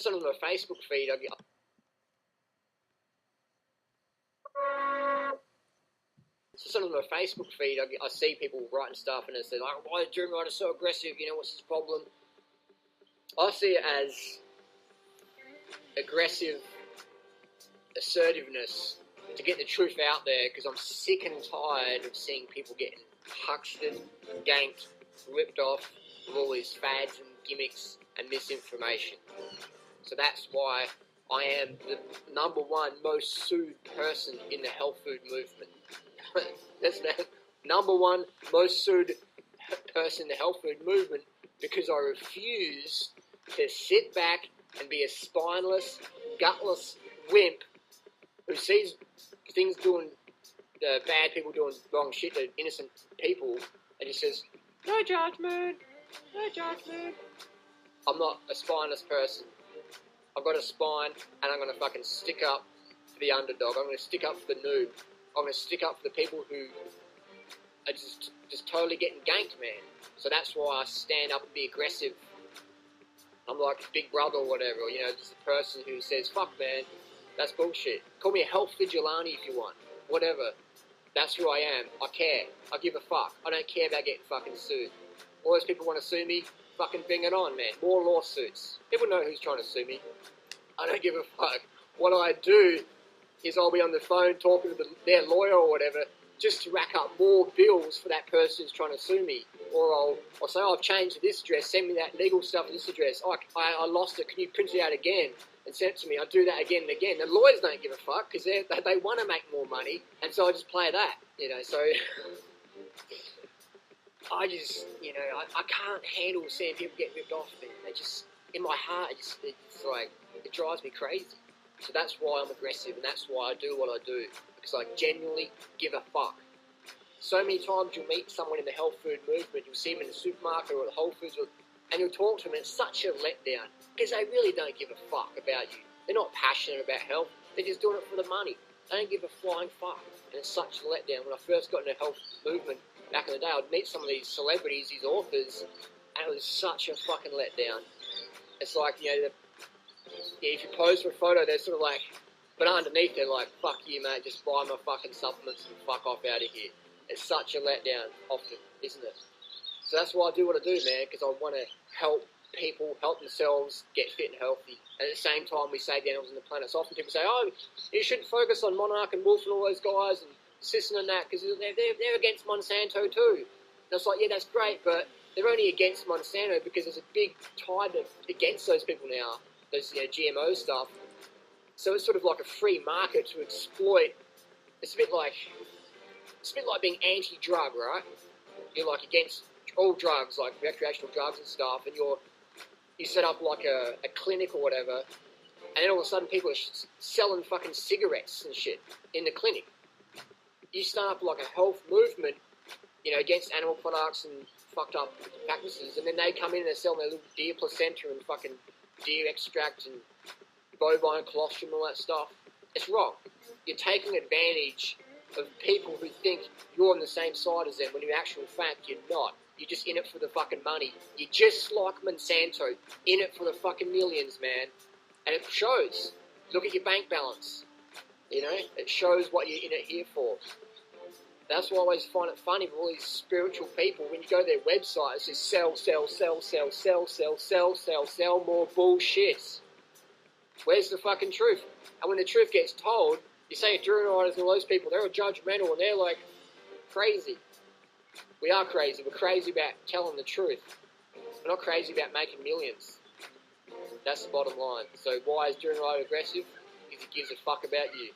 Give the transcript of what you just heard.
just on my Facebook feed, I see people writing stuff and they're like, why is Durianrider so aggressive? You know, what's his problem? I see it as aggressive assertiveness to get the truth out there, because I'm sick and tired of seeing people getting huckstered, ganked, ripped off with all these fads and gimmicks and misinformation. So that's why I am the #1 most sued person in the health food movement. That's the #1 most sued person in the health food movement, because I refuse to sit back and be a spineless, gutless wimp who sees things doing, bad people doing wrong shit to innocent people, and just says, no judgment, no judgment. I'm not a spineless person. I've got a spine, and I'm going to fucking stick up for the underdog. I'm going to stick up for the noob. I'm going to stick up for the people who are just totally getting ganked, man. So that's why I stand up and be aggressive. I'm like Big Brother or whatever, you know, just a person who says, fuck, man, that's bullshit. Call me a health vigilante if you want. Whatever. That's who I am. I care. I give a fuck. I don't care about getting fucking sued. All those people want to sue me, fucking bring it on, man. More lawsuits. People know who's trying to sue me. I don't give a fuck. What I do is I'll be on the phone talking to their lawyer or whatever, just to rack up more bills for that person who's trying to sue me. Or I'll say, oh, I've changed to this address, send me that legal stuff to this address. Oh, I lost it, can you print it out again and send it to me? I'll do that again and again. The lawyers don't give a fuck, because they want to make more money, and so I just play that, you know. So I just, you know, I can't handle seeing people get ripped off, man. They just, in my heart, it's like, it drives me crazy. So that's why I'm aggressive, and that's why I do what I do, because I genuinely give a fuck. So many times you'll meet someone in the health food movement, you'll see them in the supermarket or at Whole Foods, and you'll talk to them, and it's such a letdown, because they really don't give a fuck about you. They're not passionate about health, they're just doing it for the money. They don't give a flying fuck, and it's such a letdown. When I first got in the health movement back in the day, I'd meet some of these celebrities, these authors, and it was such a fucking letdown. It's like, you know, if you pose for a photo, they're sort of like, but underneath they're like, fuck you, mate, just buy my fucking supplements and fuck off out of here. It's such a letdown often, isn't it? So that's why I do what I do, man, because I want to help people help themselves get fit and healthy. And at the same time, we save the animals on the planet. So often people say, oh, you shouldn't focus on Monarch and Wolf and all those guys and Sisson and that, because they're against Monsanto too. And it's like, yeah, that's great, but they're only against Monsanto because there's a big tide against those people now, those, you know, GMO stuff. So it's sort of like a free market to exploit. It's a bit like being anti-drug, right? You're like against all drugs, like recreational drugs and stuff, and you set up like a clinic or whatever, and then all of a sudden people are selling fucking cigarettes and shit in the clinic. You start up like a health movement, you know, against animal products and fucked up practices, and then they come in and they're selling their little deer placenta and fucking deer extract and bovine colostrum and all that stuff. It's wrong. You're taking advantage of people who think you're on the same side as them, when in actual fact you're not. You're just in it for the fucking money. You're just like Monsanto, in it for the fucking millions, man. And it shows. Look at your bank balance. You know, it shows what you're in it here for. That's why I always find it funny with all these spiritual people. When you go to their website, it says sell, sell, sell, sell, sell, sell, sell, sell, sell more bullshit. Where's the fucking truth? And when the truth gets told, you say Durianriders and all those people, they're all judgmental and they're like crazy. We are crazy. We're crazy about telling the truth. We're not crazy about making millions. That's the bottom line. So why is Durianrider aggressive? Because he gives a fuck about you.